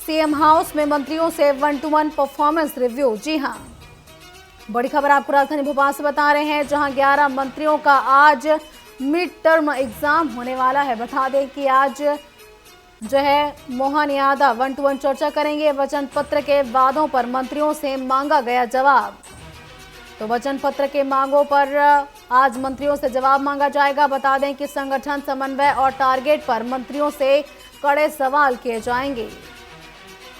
CM house में मंत्रियों से 1-to-1 परफॉर्मेंस रिव्यू। जी हां, बड़ी खबर आपको राजधानी भोपाल से बता रहे हैं, जहां 11 मंत्रियों का आज मिड टर्म एग्जाम होने वाला है। बता दें कि आज जो है मोहन यादव 1-to-1 चर्चा करेंगे। वचन पत्र के वादों पर मंत्रियों से मांगा गया जवाब। तो वचन पत्र के मांगों पर आज मंत्रियों से जवाब मांगा जाएगा। बता दें कि संगठन, समन्वय और टारगेट पर मंत्रियों से कड़े सवाल किए जाएंगे।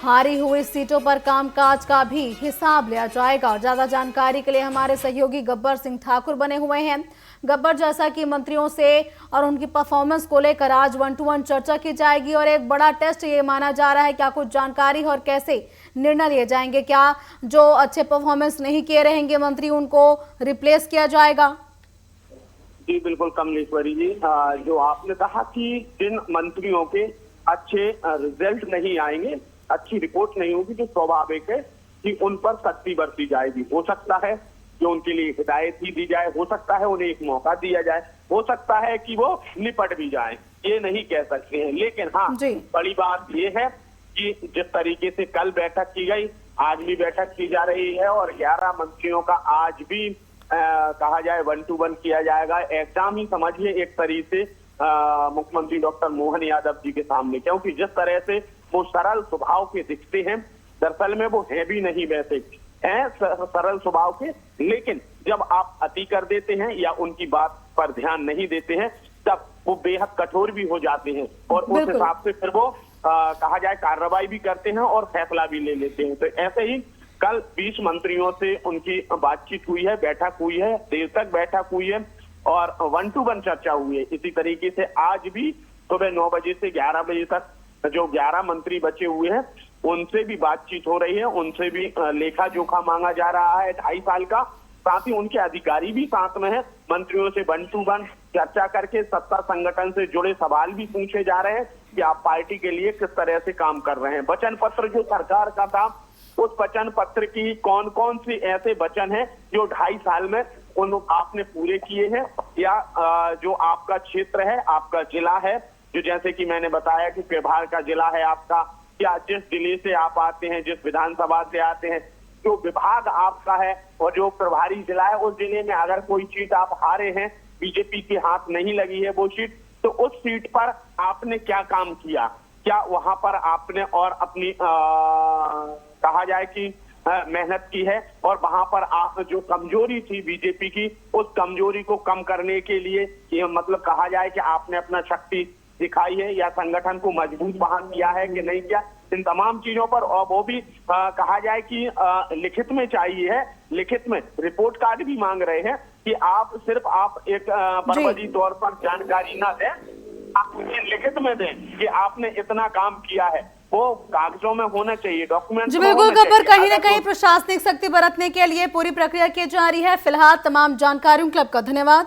हारी हुई सीटों पर कामकाज का भी हिसाब लिया जाएगा। और ज्यादा जानकारी के लिए हमारे सहयोगी गब्बर सिंह ठाकुर बने हुए हैं। गब्बर, जैसा कि मंत्रियों से और उनकी परफॉर्मेंस को लेकर आज 1-to-1 चर्चा की जाएगी और एक बड़ा टेस्ट ये माना जा रहा है, क्या कुछ जानकारी और कैसे निर्णय लिए जाएंगे? क्या जो अच्छे परफॉर्मेंस नहीं किए रहेंगे मंत्री, उनको रिप्लेस किया जाएगा? जी बिल्कुल कमलेश्वरी जी, जो आपने कहा कि जिन मंत्रियों के अच्छे रिजल्ट नहीं आएंगे, अच्छी रिपोर्ट नहीं होगी, तो स्वाभाविक है कि उन पर सख्ती बरती जाएगी। हो सकता है जो उनके लिए हिदायत ही दी जाए, हो सकता है उन्हें एक मौका दिया जाए, हो सकता है कि वो निपट भी जाए, ये नहीं कह सकते हैं। लेकिन हाँ, बड़ी बात ये है कि जिस तरीके से कल बैठक की गई, आज भी बैठक की जा रही है और 11 मंत्रियों का आज भी कहा जाए 1-to-1 किया जाएगा। एग्जाम ही समझिए एक तरीके से मुख्यमंत्री डॉक्टर मोहन यादव जी के सामने, क्योंकि जिस तरह से वो सरल स्वभाव के दिखते हैं, दरअसल में वो है भी नहीं वैसे हैं सरल स्वभाव के, लेकिन जब आप अति कर देते हैं या उनकी बात पर ध्यान नहीं देते हैं, तब वो बेहद कठोर भी हो जाते हैं और उस हिसाब से फिर वो कहा जाए कार्रवाई भी करते हैं और फैसला भी ले लेते हैं। तो ऐसे ही कल 20 मंत्रियों से उनकी बातचीत हुई है, बैठक हुई है, देर तक बैठक हुई है और 1-to-1 चर्चा हुई है। इसी तरीके से आज भी सुबह 9 बजे से 11 बजे तक जो 11 मंत्री बचे हुए हैं उनसे भी बातचीत हो रही है, उनसे भी लेखा जोखा मांगा जा रहा है 2.5 साल का। साथ ही उनके अधिकारी भी साथ में है। मंत्रियों से 1-to-1 चर्चा करके सत्ता संगठन से जुड़े सवाल भी पूछे जा रहे हैं कि आप पार्टी के लिए किस तरह से काम कर रहे हैं। वचन पत्र जो सरकार का था, उस वचन पत्र की कौन कौन सी ऐसे वचन है जो 2.5 साल में उन आपने पूरे किए हैं, या जो आपका क्षेत्र है, आपका जिला है, जो जैसे कि मैंने बताया कि प्रभार का जिला है आपका, या जिस जिले से आप आते हैं, जिस विधानसभा से आते हैं, जो विभाग आपका है और जो प्रभारी जिला है, उस जिले में अगर कोई सीट आप हारे हैं, बीजेपी के हाथ नहीं लगी है वो सीट, तो उस सीट पर आपने क्या काम किया, क्या वहां पर आपने और अपनी कहा जाए कि मेहनत की है, और वहां पर आप जो कमजोरी थी बीजेपी की, उस कमजोरी को कम करने के लिए ये मतलब कहा जाए कि आपने अपना शक्ति दिखाई है या संगठन को मजबूत वहां किया है कि नहीं किया, इन तमाम चीजों पर। और वो भी कहा जाए कि लिखित में चाहिए है, लिखित में रिपोर्ट कार्ड भी मांग रहे हैं कि आप सिर्फ आप एक बरबदी तौर पर जानकारी ना दें, आप लिखित में दें कि आपने इतना काम किया है, वो कागजों में होना चाहिए, डॉक्यूमेंट। जी बिल्कुल गब्बर, कहीं ना कहीं प्रशासनिक सख्ती बरतने के लिए पूरी प्रक्रिया की जा रही है। फिलहाल तमाम जानकारियों के लिए आपका धन्यवाद।